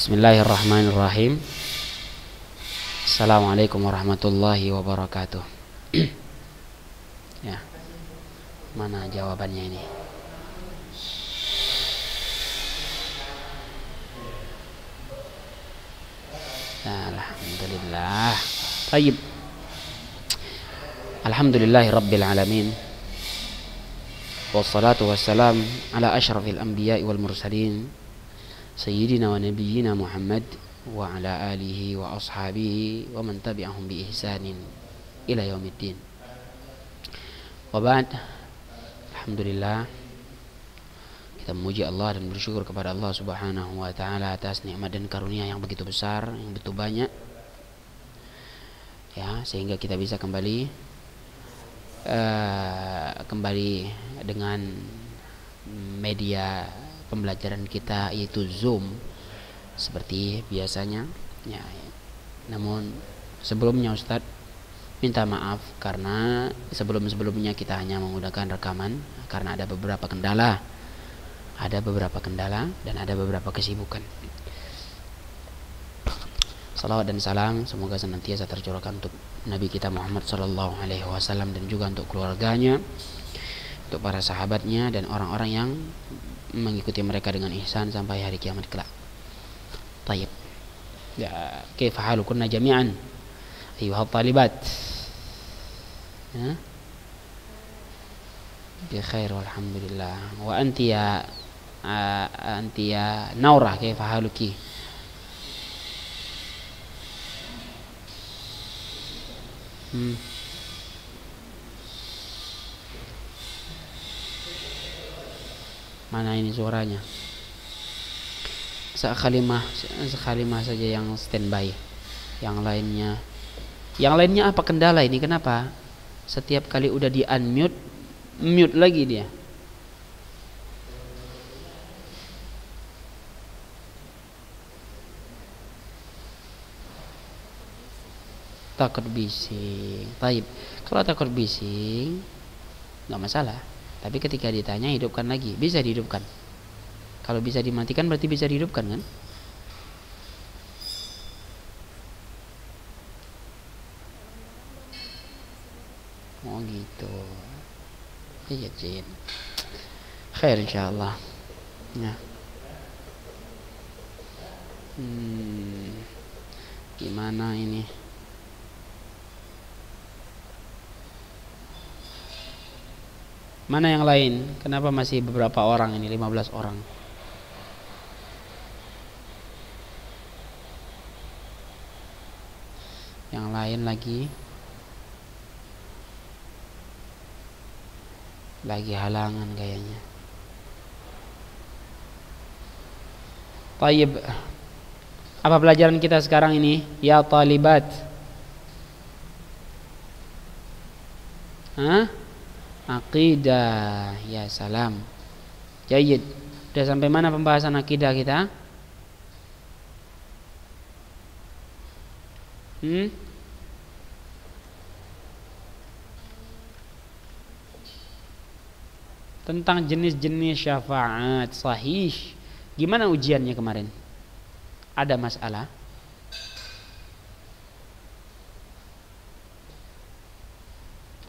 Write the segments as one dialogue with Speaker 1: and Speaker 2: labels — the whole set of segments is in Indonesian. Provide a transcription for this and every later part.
Speaker 1: Bismillahirrahmanirrahim. Assalamualaikum warahmatullahi wabarakatuh. Ya, mana jawabannya ini? Alhamdulillah. Baik. Alhamdulillahi rabbil alamin. Wassalatu wassalam ala asyrafil anbiya'i wal mursalin Sayyidina wa nabiyyina Muhammad wa ala alihi wa ashabihi wa man tabi'ahum bi ihsanin ila yaumiddin. Wa ba'd. Alhamdulillah, kita memuji Allah dan bersyukur kepada Allah Subhanahu wa taala atas nikmat dan karunia yang begitu besar, yang begitu banyak. Ya, sehingga kita bisa kembali dengan media pembelajaran kita, yaitu Zoom seperti biasanya ya. Namun sebelumnya Ustadz minta maaf karena sebelumnya kita hanya menggunakan rekaman karena ada beberapa kendala dan ada beberapa kesibukan. Salawat dan salam semoga senantiasa tercurahkan untuk Nabi kita Muhammad sallallahu alaihi wasallam dan juga untuk keluarganya, untuk para sahabatnya dan orang-orang yang mengikuti mereka dengan ihsan sampai hari kiamat kelak. Tayyib. Ya, kaifa halukunna jami'an ayyuhat talibat? Ya. Bi khair walhamdulillah. Wa anti ya Naurah, kaifa haluki? Mana ini suaranya? Sekhalimah saja yang standby. Yang lainnya apa kendala ini? Kenapa setiap kali udah di unmute mute lagi dia? Takut bising. Baik. Kalau takut bising nggak masalah. Tapi ketika ditanya hidupkan lagi, bisa dihidupkan. Kalau bisa dimatikan berarti bisa dihidupkan kan? Oh gitu. Iya Jin. Khair insyaallah. Ya. Gimana ini? Mana yang lain? Kenapa masih beberapa orang ini, 15 orang? Yang lain lagi halangan kayaknya. Tayyib. Apa pelajaran kita sekarang ini? Ya talibat. Aqidah. Ya salam. Jayyid. Sudah sampai mana pembahasan akidah kita? Tentang jenis-jenis syafaat sahih. Gimana ujiannya kemarin? Ada masalah?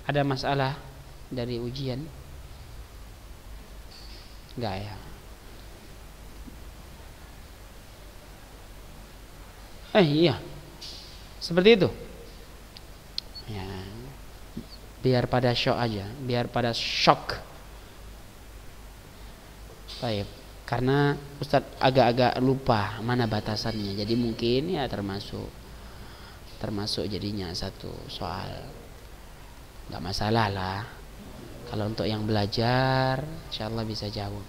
Speaker 1: Ada masalah dari ujian? Enggak ya? Iya. Seperti itu. Ya. Biar pada shock aja, biar pada shock. Baik. Karena Ustadz agak-agak lupa mana batasannya. Jadi mungkin ya termasuk jadinya satu soal. Enggak masalah lah. Kalau untuk yang belajar, insyaallah bisa jawab.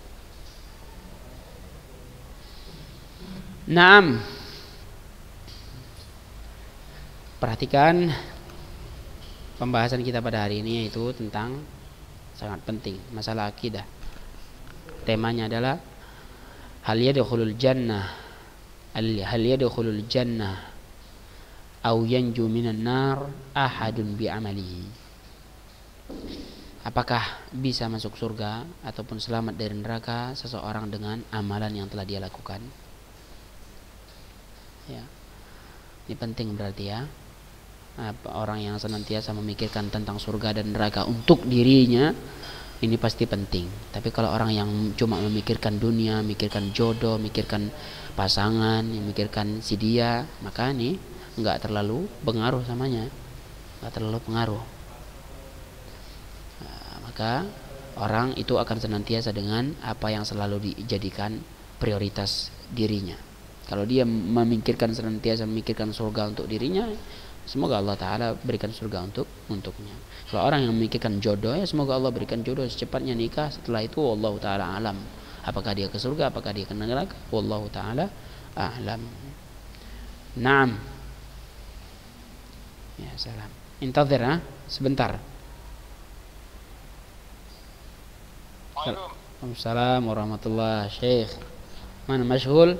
Speaker 1: Naam. Perhatikan pembahasan kita pada hari ini, yaitu tentang sangat penting masalah akidah. Temanya adalah hal yadkhulul jannah aw yanju minan nar ahadun bi amalihi. Apakah bisa masuk surga ataupun selamat dari neraka seseorang dengan amalan yang telah dia lakukan? ya. Ini penting berarti ya. Orang yang senantiasa memikirkan tentang surga dan neraka untuk dirinya, ini pasti penting. Tapi kalau orang yang cuma memikirkan dunia, memikirkan jodoh, memikirkan pasangan, memikirkan si dia, maka ini nggak terlalu pengaruh samanya, nggak terlalu pengaruh. Maka orang itu akan senantiasa dengan apa yang selalu dijadikan prioritas dirinya. Kalau dia senantiasa memikirkan surga untuk dirinya, semoga Allah Ta'ala berikan surga untuknya. Kalau orang yang memikirkan jodoh, ya semoga Allah berikan jodoh secepatnya nikah. Setelah itu Allah Ta'ala alam, apakah dia ke surga, apakah dia ke neraka, Allah Ta'ala a'lam. Naam. Ya salam. Intazir sebentar. Waalaikumsalam warahmatullahi Syekh. Mana mashghul?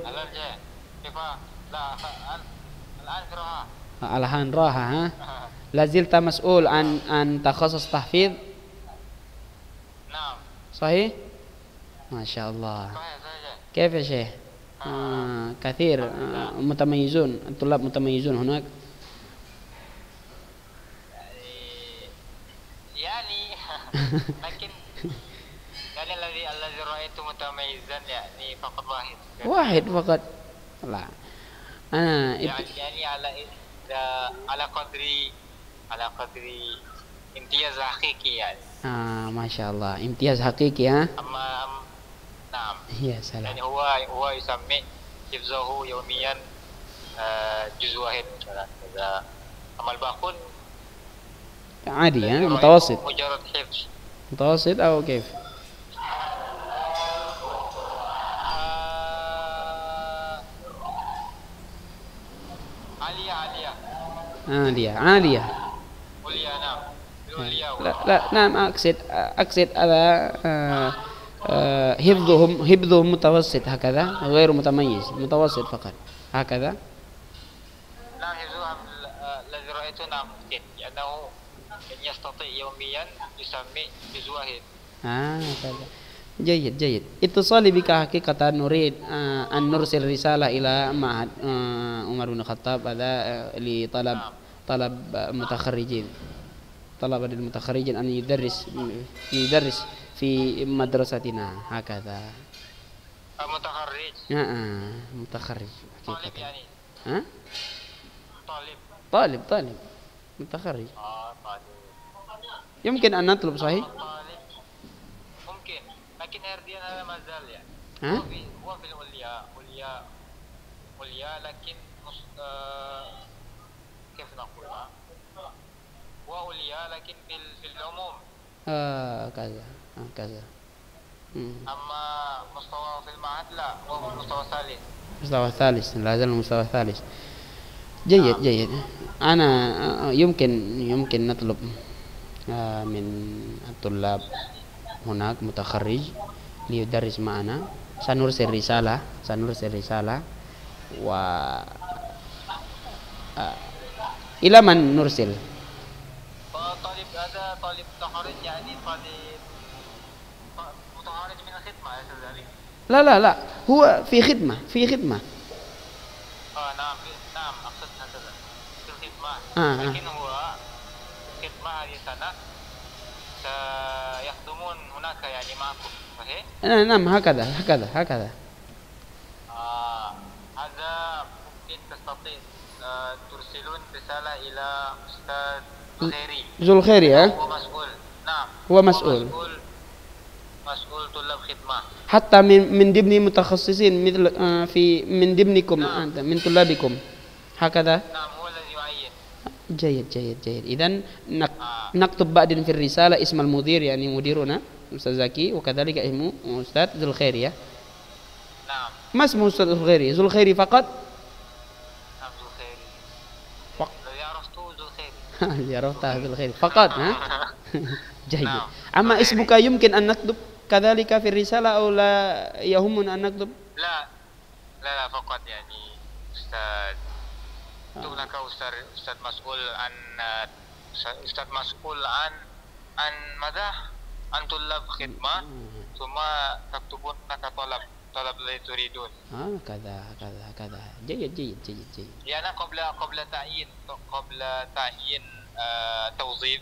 Speaker 1: Alhan raha ha? Lazilta mas'ul an takhasus tahfidz?
Speaker 2: Naam.
Speaker 1: Sahih? Masya Allah. كيف يا شيخ؟ كثير متميزون الطلاب متميزون هناك.
Speaker 2: يعني لكن يعني الذي رأيته متميزا يعني فقط واحد
Speaker 1: فقط. لا أنا
Speaker 2: يعني على قدر امتياز حقيقي يعني.
Speaker 1: ما شاء الله امتياز حقيقي ها.
Speaker 2: نعم.
Speaker 1: يا سلام.
Speaker 2: يعني هو يسمي حفظه يوميا جزء واحد مثلا. أما الباقون
Speaker 1: عادي متوسط.
Speaker 2: مجرد حفظ.
Speaker 1: متوسط أو كيف؟ عالية. عليا
Speaker 2: نعم.
Speaker 1: لا نعم أقصد على حفظهم متوسط هكذا غير متميز متوسط فقط هكذا.
Speaker 2: نعم حفظهم الذي رأيته نعم ممكن لأنه يستطيع يوميا يسمي جزء واحد.
Speaker 1: كذا جيد. اتصالي بك حقيقة نريد أن نرسل رسالة إلى معهد عمر بن الخطاب هذا لطلب متخرجين طلبة المتخرجين أن يدرس في مدرستنا هكذا.
Speaker 2: متخرج.
Speaker 1: متخرج.
Speaker 2: طالب يعني.
Speaker 1: طالب متخرج.
Speaker 2: طالب.
Speaker 1: يمكن أن نطلب صحيح.
Speaker 2: ممكن لكن هرديان هذا ما زال يعني. هو في العليا لكن كيف نقول هو عليا لكن في العموم.
Speaker 1: كذا.
Speaker 2: أما مستوى في المعهد لا هو مستوى ثالث.
Speaker 1: لا زال المستوى الثالث. جيد. أنا يمكن نطلب من الطلاب هناك متخرج ليدرس معنا. سنرسل رسالة و إلى من نرسل؟
Speaker 2: طالب متخرج يعني طالب متخرج من الخدمة أليس ذلك؟
Speaker 1: لا هو في خدمة.
Speaker 2: نعم أقصد هكذا في الخدمة. لكن هو خدمة هذه السنة سيخدمون هناك يعني معكم صحيح؟
Speaker 1: نعم هكذا.
Speaker 2: هذا ممكن تستطيع ترسلون رسالة إلى أستاذ
Speaker 1: زلخيري
Speaker 2: هو مسؤول. نعم
Speaker 1: هو مسؤول
Speaker 2: طلاب خدمة
Speaker 1: حتى من ضمن متخصصين مثل من ضمنكم أنت من طلابكم هكذا.
Speaker 2: نعم هو الذي يعين.
Speaker 1: جيد. إذن نكتب بعد في الرسالة اسم المدير يعني مديرنا أستاذ زكي وكذلك اسمه أستاذ زلخيري.
Speaker 2: نعم.
Speaker 1: ما اسمه أستاذ زلخيري فقط؟
Speaker 2: نعم زلخيري. الذي عرفته زلخيري.
Speaker 1: اللي عرفته زلخيري فقط جيد. أما اسمك يمكن أن نكتب كذلك في الرسالة أو لا يهمنا أن نكتب؟
Speaker 2: لا فقط يعني أستاذ. هناك أستاذ مسؤول عن ماذا؟ عن طلاب خدمة ثم تكتبون هناك طلب الطلب الذي تريدون.
Speaker 1: كذا كذا كذا. جيد جيد جيد جيد.
Speaker 2: يعني قبل تعيين توظيف.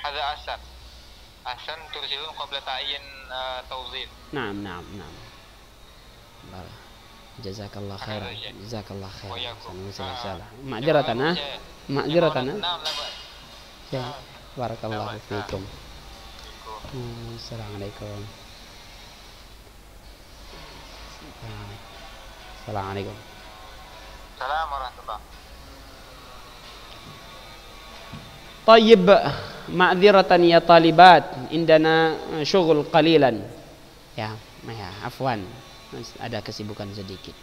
Speaker 2: هذا أحسن. أحسن ترسلون قبل تعيين توظيف.
Speaker 1: نعم نعم نعم. جزاك الله خيرا. جزاك الله خيرا. معذرة معذرة. بارك الله فيكم. السلام عليكم. السلام عليكم.
Speaker 2: السلام ورحمة الله.
Speaker 1: طيب معذرة يا طالبات عندنا شغل قليلا ya afwan ada kesibukan sedikit.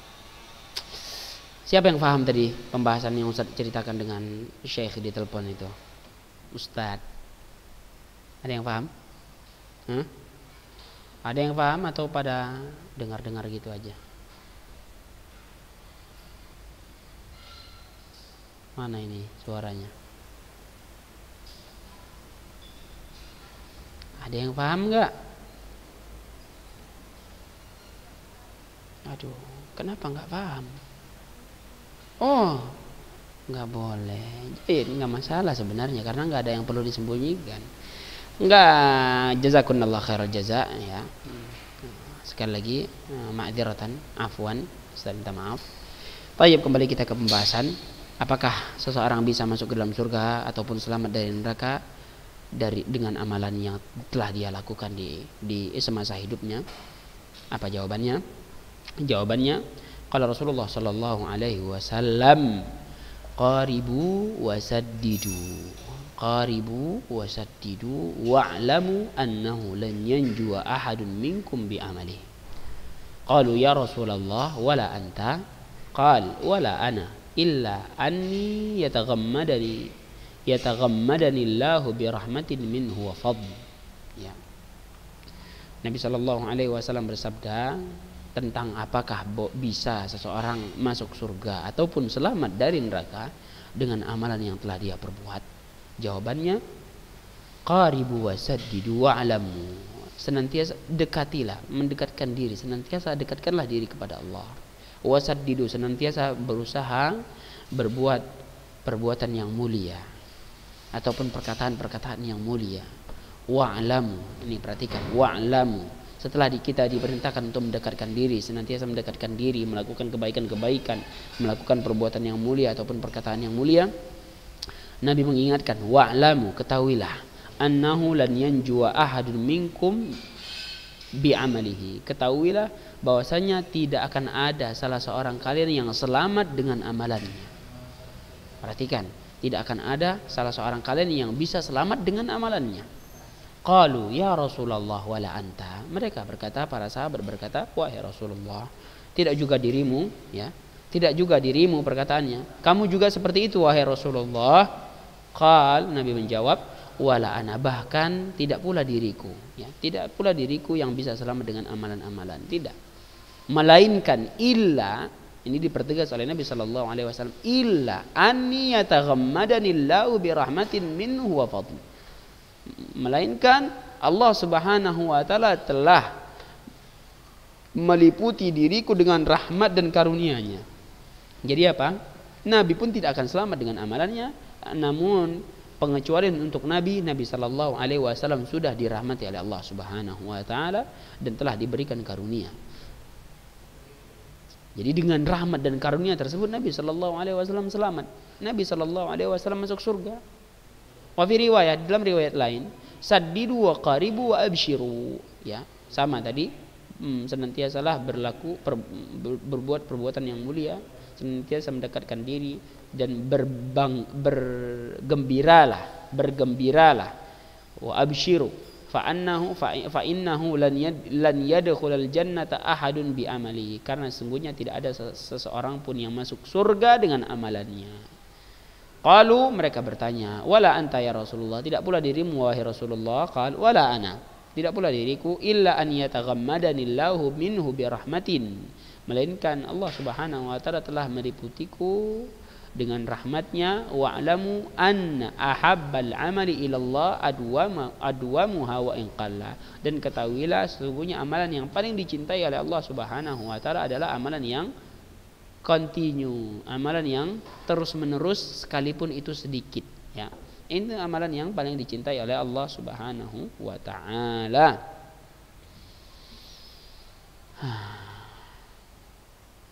Speaker 1: Siapa yang paham tadi pembahasan yang Ustaz ceritakan dengan Syekh di telepon itu? Ustaz, ada yang paham? Ada yang paham atau pada dengar-dengar gitu aja? Mana ini suaranya? Ada yang paham nggak? Aduh, kenapa nggak paham? Oh, nggak boleh. Jadi nggak masalah sebenarnya karena nggak ada yang perlu disembunyikan. Nggak, jazakumullah khairal jaza ya. Sekali lagi, ma'dziratan, afwan, saya minta maaf. Baik, kembali kita ke pembahasan. Apakah seseorang bisa masuk ke dalam surga ataupun selamat dari neraka dengan amalan yang telah dia lakukan di semasa hidupnya? Apa jawabannya? Jawabannya, qala Rasulullah sallallahu alaihi wasallam, qaribu wasaddidu. Qaribu wasaddidu wa'lamu annahu lan yanjua ahadun minkum bi'amalihi. Qalu ya Rasulullah wala anta? Qal wala ana illa anni yataghammadani Allahu birahmatin minhu wa fadl. Ya. Nabi sallallahu alaihi wasallam bersabda tentang apakah bisa seseorang masuk surga ataupun selamat dari neraka dengan amalan yang telah dia perbuat. Jawabannya, qaribu wasaddidu wa'lamu. Senantiasa dekatilah, mendekatkan diri, senantiasa dekatkanlah diri kepada Allah. Wasaddidu, senantiasa berusaha berbuat perbuatan yang mulia ataupun perkataan-perkataan yang mulia. Wa'lamu, ini perhatikan, wa'lamu. Setelah kita diperintahkan untuk mendekatkan diri, senantiasa mendekatkan diri, melakukan kebaikan-kebaikan, melakukan perbuatan yang mulia ataupun perkataan yang mulia, Nabi mengingatkan, wa'lamu, ketahuilah, annahu lan yanjua ahadun minkum bi'amalihi. Ketahuilah bahwasanya tidak akan ada salah seorang kalian yang selamat dengan amalannya. Perhatikan, tidak akan ada salah seorang kalian yang bisa selamat dengan amalannya. Qalu ya Rasulullah wala anta. Mereka berkata, para sahabat berkata, wahai Rasulullah, tidak juga dirimu, ya, tidak juga dirimu perkataannya. Kamu juga seperti itu wahai Rasulullah. Qal, Nabi menjawab, wala ana, bahkan tidak pula diriku, ya, tidak pula diriku yang bisa selamat dengan amalan-amalan, tidak. Melainkan illa, ini dipertegas oleh Nabi sallallahu alaihi wasallam, illa anni yataghammadanillahu birahmatin minhu wa fadl. Melainkan Allah Subhanahu wa taala telah meliputi diriku dengan rahmat dan karunia-Nya. Jadi apa? Nabi pun tidak akan selamat dengan amalannya, namun pengecualian untuk Nabi sallallahu alaihi wasallam sudah dirahmati oleh Allah Subhanahu wa taala dan telah diberikan karunia. Jadi dengan rahmat dan karunia tersebut Nabi sallallahu alaihi wasallam selamat. Nabi sallallahu alaihi wasallam masuk surga. Wa fi riwayat, dalam riwayat lain, saddidu wa qaribu wa abshiru, ya, sama tadi, senantiasalah berbuat perbuatan yang mulia, senantiasa mendekatkan diri dan bergembiralah. Wa abshiru fa innahu lan yadkhulal jannata ahadun bi amali, karena sesungguhnya tidak ada seseorang pun yang masuk surga dengan amalannya. Qalu, mereka bertanya, wala anta ya Rasulullah, tidak pula dirimu wahai Rasulullah. Qal wala ana, tidak pula diriku, illa an yataghammadanillahu minhu birahmatin, melainkan Allah Subhanahu wa taala telah meliputiku dengan rahmatnya, wa'lamu anna ahabbal amali ilallah adwamuha wa in qalla. Dan ketahuilah sesungguhnya amalan yang paling dicintai oleh Allah Subhanahu wa taala adalah amalan yang continue, amalan yang terus menerus sekalipun itu sedikit, ya. Ini amalan yang paling dicintai oleh Allah Subhanahu wa taala.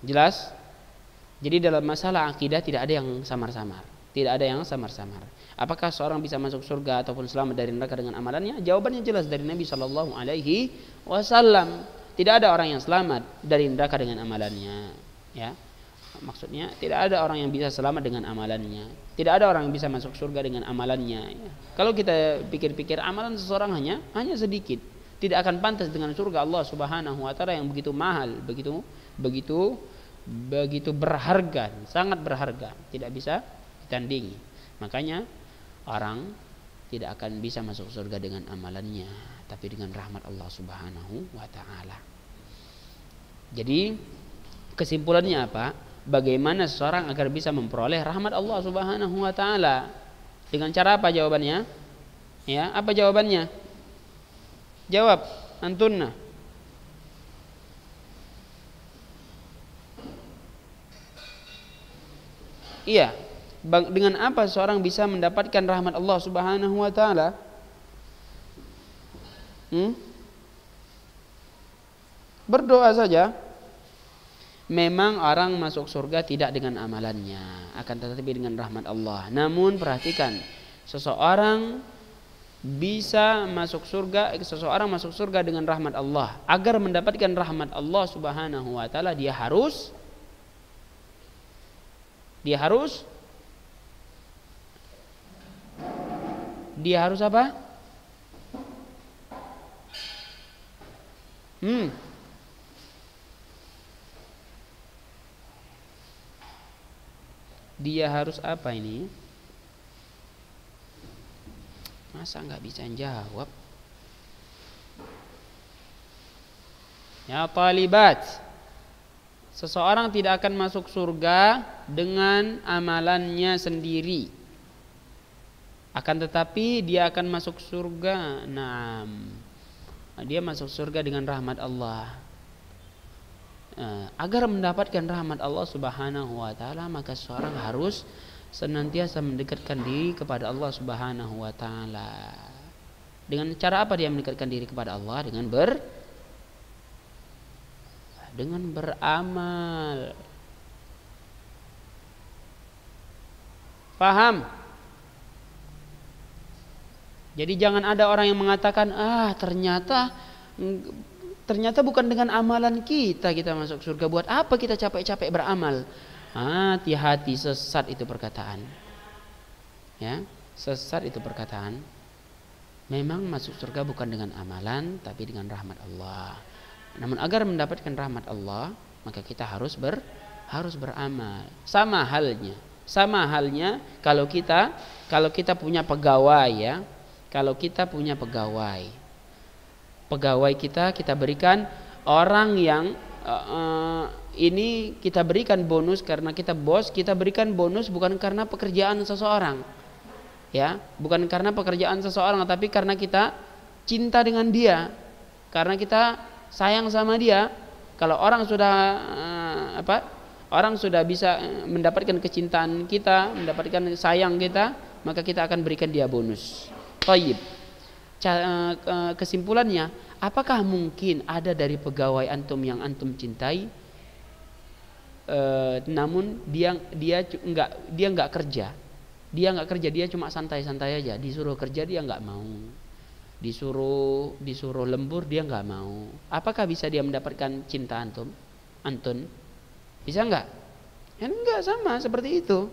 Speaker 1: Jelas? Jadi dalam masalah akidah tidak ada yang samar-samar. Tidak ada yang samar-samar. Apakah seorang bisa masuk surga ataupun selamat dari neraka dengan amalannya? Jawabannya jelas dari Nabi Shallallahu Alaihi Wasallam. Tidak ada orang yang selamat dari neraka dengan amalannya. Ya, maksudnya tidak ada orang yang bisa selamat dengan amalannya. Tidak ada orang yang bisa masuk surga dengan amalannya. Ya. Kalau kita pikir-pikir, amalan seseorang hanya sedikit, tidak akan pantas dengan surga Allah Subhanahu Wa Taala yang begitu mahal, begitu berharga, sangat berharga, tidak bisa ditandingi. Makanya orang tidak akan bisa masuk surga dengan amalannya, tapi dengan rahmat Allah Subhanahu wa taala. Jadi kesimpulannya apa? Bagaimana seseorang agar bisa memperoleh rahmat Allah Subhanahu wa taala? Dengan cara apa jawabannya? Ya, apa jawabannya? Jawab antunna. Iya, dengan apa seorang bisa mendapatkan rahmat Allah Subhanahu wa taala? Berdoa saja. Memang orang masuk surga tidak dengan amalannya, akan tetapi dengan rahmat Allah. Namun perhatikan, seseorang masuk surga dengan rahmat Allah. Agar mendapatkan rahmat Allah Subhanahu wa taala, dia harus apa? Dia harus apa ini? Masa nggak bisa jawab? Ya talibat, seseorang tidak akan masuk surga dengan amalannya sendiri. Akan tetapi dia akan masuk surga. Dia masuk surga dengan rahmat Allah. Agar mendapatkan rahmat Allah Subhanahu wa taala, maka seorang harus senantiasa mendekatkan diri kepada Allah Subhanahu wa taala. Dengan cara apa dia mendekatkan diri kepada Allah? Dengan beramal. Paham? Jadi jangan ada orang yang mengatakan, ternyata bukan dengan amalan kita masuk surga. Buat apa kita capek-capek beramal? Hati-hati, sesat itu perkataan. Ya, sesat itu perkataan. Memang masuk surga bukan dengan amalan, tapi dengan rahmat Allah. Namun agar mendapatkan rahmat Allah, maka kita harus beramal. Sama halnya kalau kita punya pegawai, ya. Kalau kita punya pegawai kita berikan orang yang ini kita berikan bonus karena kita bos, kita berikan bonus bukan karena pekerjaan seseorang, ya, bukan karena pekerjaan seseorang, tapi karena kita cinta dengan dia, karena kita sayang sama dia. Kalau orang sudah bisa mendapatkan kecintaan kita, mendapatkan sayang kita, maka kita akan berikan dia bonus. Thayyib. Kesimpulannya, apakah mungkin ada dari pegawai antum yang antum cintai, namun dia nggak kerja, dia cuma santai-santai aja, disuruh kerja dia nggak mau, disuruh lembur dia nggak mau. Apakah bisa dia mendapatkan cinta antum? Bisa nggak? Enggak, sama seperti itu.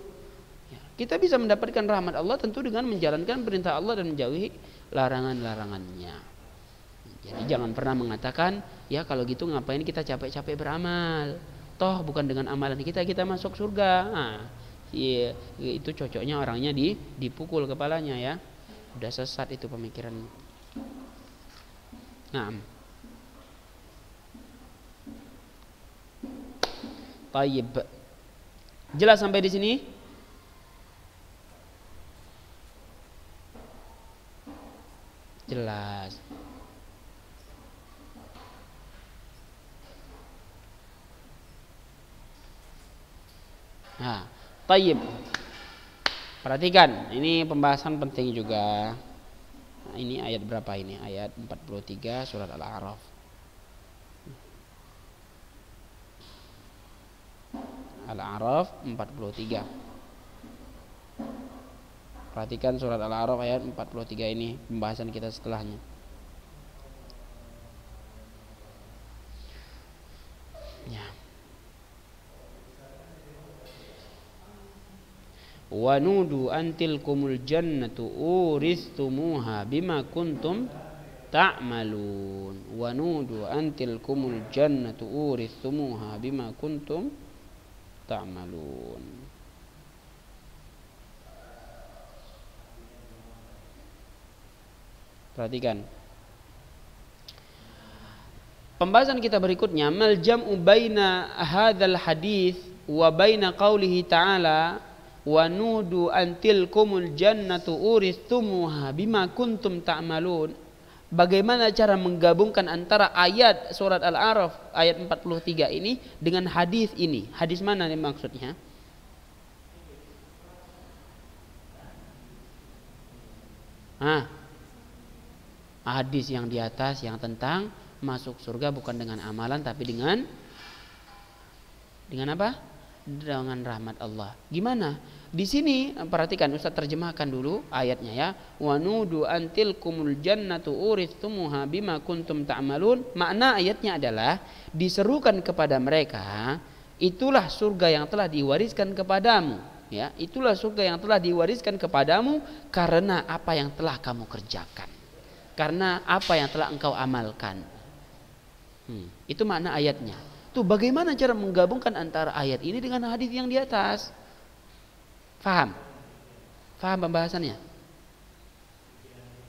Speaker 1: Kita bisa mendapatkan rahmat Allah tentu dengan menjalankan perintah Allah dan menjauhi larangan-larangannya. Jadi jangan pernah mengatakan, ya kalau gitu ngapain kita capek-capek beramal? Toh bukan dengan amalan kita masuk surga. Itu cocoknya orangnya dipukul kepalanya, ya. Udah sesat itu pemikiran. Tayyib. Jelas sampai di sini? Jelas. Nah, tayyib. Perhatikan, ini pembahasan penting juga. Nah, ini ayat berapa ini? Ayat 43 surat Al-A'raf. Al-A'raf 43. Perhatikan surat Al-A'raf ayat 43 ini pembahasan kita setelahnya. Ya. Wa nudu antilkumul jannatu uristumuha bima kuntum ta'malun. Wa nudu antilkumul jannatu uristumuha bima kuntum ta'malun. Perhatikan. Pembahasan kita berikutnya, mal jam'u baina hadzal hadis wa baina qaulihi ta'ala wa nudu antilkumul jannatu uristumuha bima kuntum ta'malun. Bagaimana cara menggabungkan antara ayat surat Al-A'raf ayat 43 ini dengan hadis ini? Hadis mana nih maksudnya? Hadis yang di atas yang tentang masuk surga bukan dengan amalan tapi dengan apa? Dengan rahmat Allah. Gimana? Di sini perhatikan, Ustaz terjemahkan dulu ayatnya ya. Wa nudu antilkumul jannatu uristumuha bima kuntum ta'malun. Makna ayatnya adalah diserukan kepada mereka, itulah surga yang telah diwariskan kepadamu, ya. Itulah surga yang telah diwariskan kepadamu karena apa yang telah kamu kerjakan. Karena apa yang telah engkau amalkan. Itu makna ayatnya. Tuh bagaimana cara menggabungkan antara ayat ini dengan hadis yang di atas? Faham? Faham pembahasannya?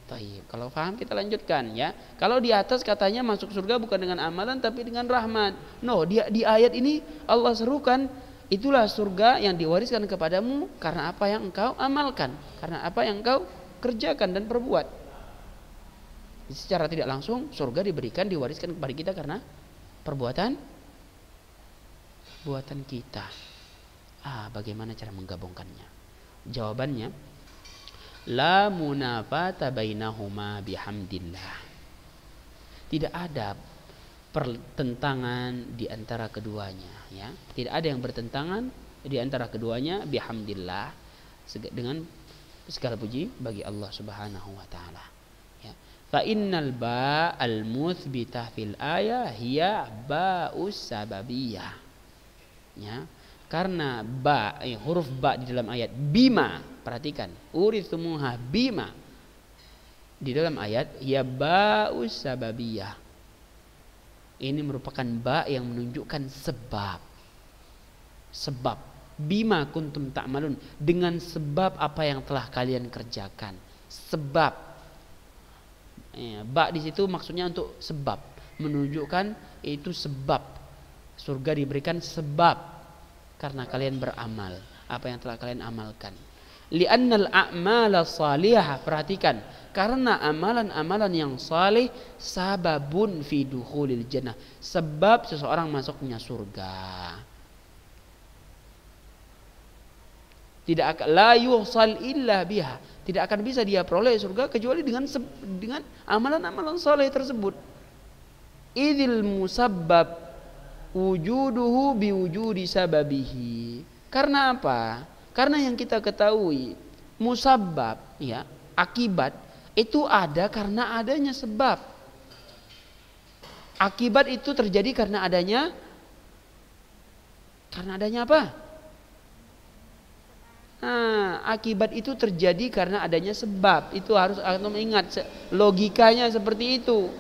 Speaker 1: Taib. Kalau faham kita lanjutkan ya. Kalau di atas katanya masuk surga bukan dengan amalan tapi dengan rahmat. No, di ayat ini Allah serukan, itulah surga yang diwariskan kepadamu karena apa yang engkau amalkan, karena apa yang engkau kerjakan dan perbuat. Secara tidak langsung surga diwariskan kepada kita karena perbuatan kita. Bagaimana cara menggabungkannya? Jawabannya, la munafata bainahuma bihamdillah. Tidak ada pertentangan di antara keduanya, ya. Tidak ada yang bertentangan di antara keduanya bihamdillah, dengan segala puji bagi Allah Subhanahu wa taala. Ya. Fa innal ba'al mutsbitah fil ayah hiya ba'us sababiyah. Ya. Karena huruf ba di dalam ayat bima, perhatikan, uristumuha bima di dalam ayat ya ba'us sababiyah. Ini merupakan ba yang menunjukkan sebab. Bima kuntum ta'malun, dengan sebab apa yang telah kalian kerjakan. Sebab. Ba di situ maksudnya untuk sebab, menunjukkan itu sebab. Surga diberikan sebab karena kalian beramal apa yang telah kalian amalkan. Li'annal a'mala salihah, perhatikan, karena amalan-amalan yang saleh sababun fi dukhulil jannah, sebab seseorang masuknya surga. Tidak akan la yuhsal illa biha, tidak akan bisa dia peroleh surga kecuali dengan amalan-amalan saleh tersebut. Idzil musabbab wujuduhu biwujudi sababihi. Karena apa? Karena yang kita ketahui musabbab, ya, akibat itu ada karena adanya sebab. Akibat itu terjadi karena adanya apa? Akibat itu terjadi karena adanya sebab. Itu harus antum ingat, logikanya seperti itu.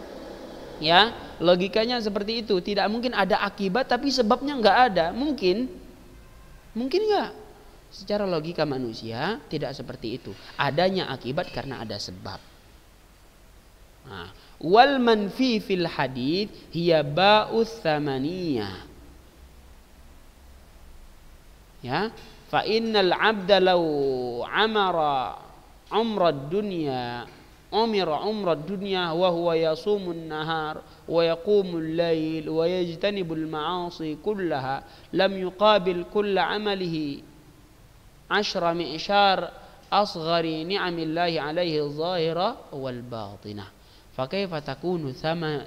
Speaker 1: Ya, logikanya seperti itu. Tidak mungkin ada akibat tapi sebabnya enggak ada. Mungkin enggak. Secara logika manusia tidak seperti itu. Adanya akibat karena ada sebab. Wal manfi fil hadits hiya ba'us tsamaniyah. Ya, fa innal 'abda law amara umrad dunya umira umrad dunya wa huwa yasumun nahar wa yaqumul lail wa yajtanibul ma'asi kullaha lam yuqabil kulla amalihi 10 mi'syar asghari ni'amillahi alaihi zahira wal batinah fa kaifa takunu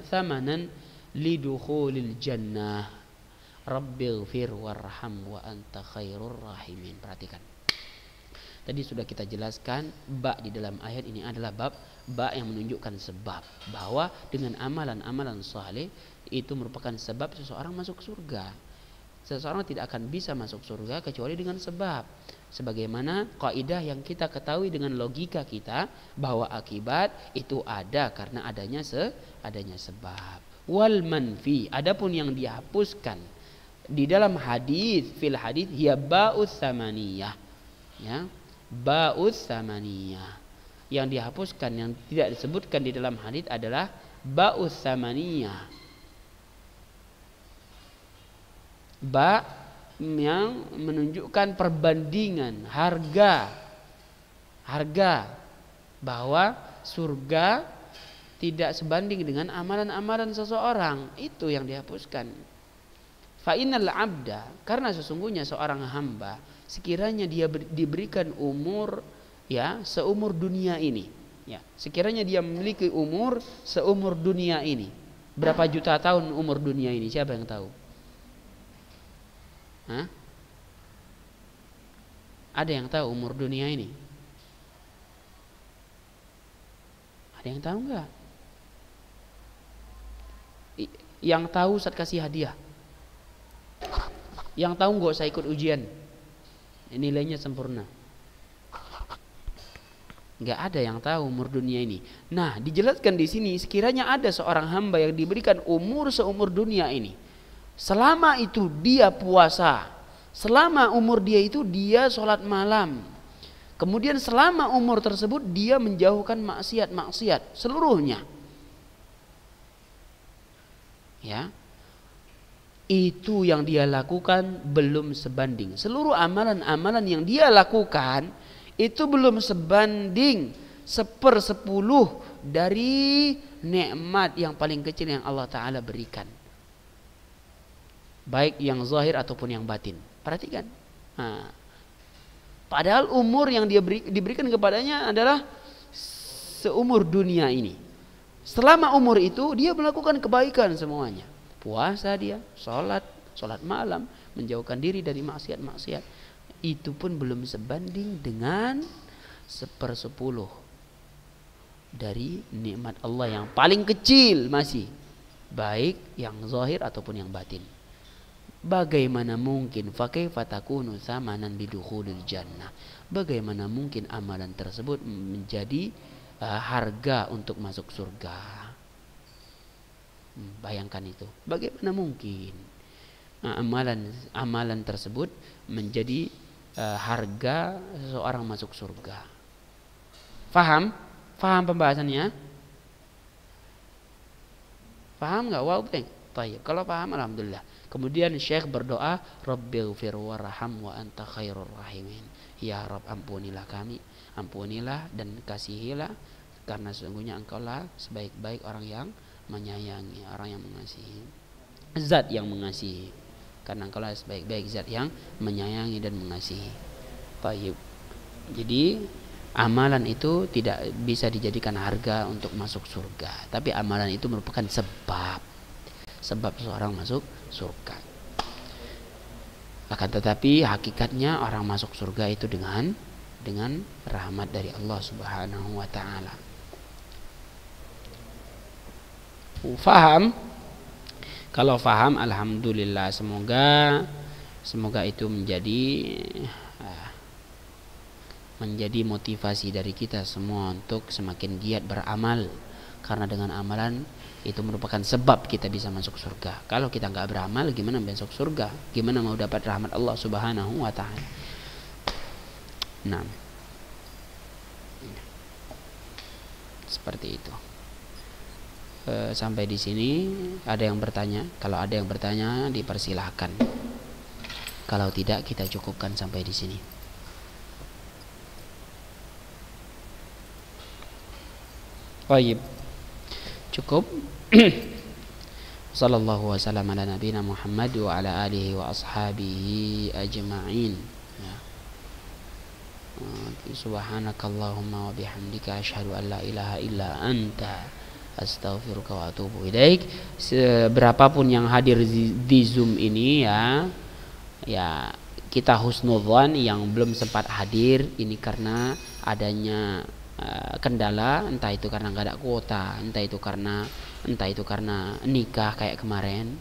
Speaker 1: thamanan lidukhulil jannah rabbighfir warham wa anta khairur rahimin. Perhatikan, tadi sudah kita jelaskan ba di dalam ayat ini adalah ba yang menunjukkan sebab, bahwa dengan amalan-amalan saleh itu merupakan sebab seseorang masuk surga. Seseorang tidak akan bisa masuk surga kecuali dengan sebab. Sebagaimana kaidah yang kita ketahui dengan logika kita bahwa akibat itu ada karena adanya sebab. Wal manfi, adapun yang dihapuskan di dalam hadis, fil hadis hiya ba'us samaniyah, ya, ba'us samaniyah. Yang dihapuskan, yang tidak disebutkan di dalam hadis adalah ba'us samaniyah, ba yang menunjukkan perbandingan harga, bahwa surga tidak sebanding dengan amalan-amalan seseorang, itu yang dihapuskan. Fa innal abda, karena sesungguhnya seorang hamba sekiranya dia diberikan umur, ya, seumur dunia ini, ya, sekiranya dia memiliki umur seumur dunia ini, berapa juta tahun umur dunia ini, siapa yang tahu? Hah? Ada yang tahu umur dunia ini? Ada yang tahu enggak? Yang tahu Ustaz kasih hadiah. Yang tahu enggak usah ikut ujian, nilainya sempurna. Enggak ada yang tahu umur dunia ini. Nah, dijelaskan di sini sekiranya ada seorang hamba yang diberikan umur seumur dunia ini, selama itu dia puasa, selama umur dia itu dia sholat malam, kemudian selama umur tersebut dia menjauhkan maksiat seluruhnya, ya, itu yang dia lakukan belum sebanding. Seluruh amalan-amalan yang dia lakukan itu belum sebanding 1/10 dari nikmat yang paling kecil yang Allah Ta'ala berikan, baik yang zahir ataupun yang batin. Perhatikan, nah, padahal umur yang dia diberikan kepadanya adalah seumur dunia ini. Selama umur itu dia melakukan kebaikan semuanya, puasa dia, sholat malam, menjauhkan diri dari maksiat. Itu pun belum sebanding dengan 1/10 dari nikmat Allah yang paling kecil, masih baik yang zahir ataupun yang batin. Bagaimana mungkin fakaifa takunu samanan lidukhulil jannah? Bagaimana mungkin amalan tersebut menjadi harga untuk masuk surga? Bayangkan itu. Bagaimana mungkin amalan tersebut menjadi harga seseorang masuk surga? Faham pembahasannya? Paham enggak? Wow, baik. Kalau paham alhamdulillah. Kemudian Syekh berdoa, Rabbighfir warham wa anta khairur rahimin. Ya Rabb, ampunilah kami, ampunilah dan kasihilah, karena sesungguhnya Engkaulah sebaik-baik orang yang menyayangi, orang yang mengasihi, zat yang mengasihi, karena Engkaulah sebaik-baik zat yang menyayangi dan mengasihi. Baik. Jadi amalan itu tidak bisa dijadikan harga untuk masuk surga, tapi amalan itu merupakan sebab seorang masuk surga. Akan tetapi hakikatnya orang masuk surga itu dengan rahmat dari Allah Subhanahu wa taala. Faham? Kalau faham alhamdulillah, semoga itu menjadi motivasi dari kita semua untuk semakin giat beramal, karena dengan amalan itu merupakan sebab kita bisa masuk surga. Kalau kita nggak beramal, gimana masuk surga? Gimana mau dapat rahmat Allah Subhanahu wa taala? Nah, seperti itu. Sampai di sini ada yang bertanya? Kalau ada yang bertanya dipersilahkan. Kalau tidak, kita cukupkan sampai di sini. Baik. Cukup. Sallallahu wasallam ala nabiyina Muhammad wa ala alihi wa ashabihi ajma'in. Ya. Subhanakallahumma wa bihamdika asyhadu an la ilaha illa anta astaghfiruka wa atubu ilaik. Berapapun yang hadir di Zoom ini ya kita husnudzan, yang belum sempat hadir ini karena adanya kendala, entah itu karena nggak ada kuota, entah itu karena nikah kayak kemarin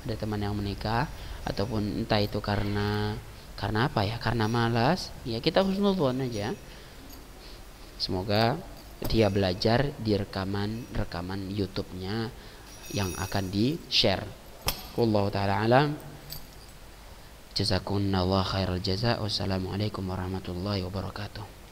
Speaker 1: ada teman yang menikah, ataupun entah itu karena apa ya, karena malas, ya kita husnudzon aja. Semoga dia belajar di rekaman YouTube-nya yang akan di-share. Wallahu taala alam. Jazakumullahu khairal jazaa. Wassalamualaikum warahmatullahi wabarakatuh.